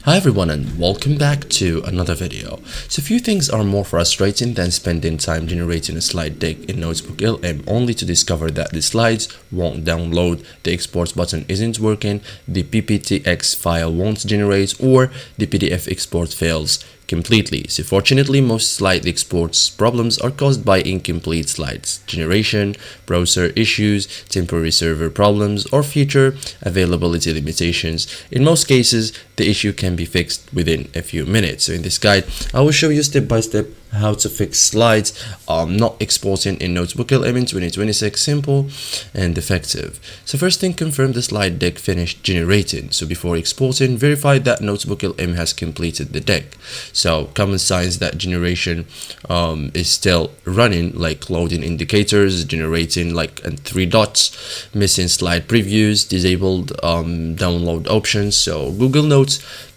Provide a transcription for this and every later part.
Hi everyone and welcome back to another video. So few things are more frustrating than spending time generating a slide deck in NotebookLM only to discover that the slides won't download, the export button isn't working, the PPTX file won't generate, or the PDF export fails completely. So fortunately, most slide exports problems are caused by incomplete slides generation, browser issues, temporary server problems, or feature availability limitations. In most cases, the issue can be fixed within a few minutes. So in this guide, I will show you step by step how to fix slides not exporting in NotebookLM in 2026, simple and effective. So first thing, confirm the slide deck finished generating. So before exporting, verify that NotebookLM has completed the deck. So common signs that generation is still running, like loading indicators, generating like and 3 dots, missing slide previews, disabled download options. So Google notes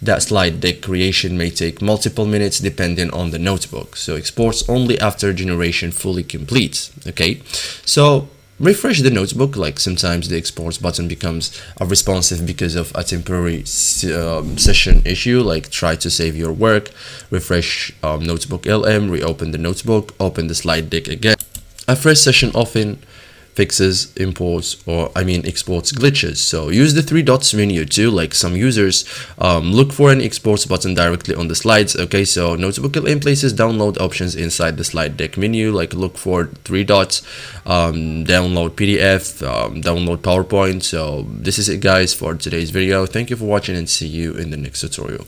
that slide deck creation may take multiple minutes depending on the notebook. So exports only after generation fully completes. Okay, so refresh the notebook. Like sometimes the exports button becomes unresponsive because of a temporary session issue. Like try to save your work, refresh NotebookLM, reopen the notebook, open the slide deck again. A fresh session often fixes imports exports glitches. So use the 3 dots menu too. Like some users look for an exports button directly on the slides. Okay, so NotebookLM places download options inside the slide deck menu. Like look for 3 dots, download PDF, download PowerPoint. So this is it guys for today's video. Thank you for watching and see you in the next tutorial.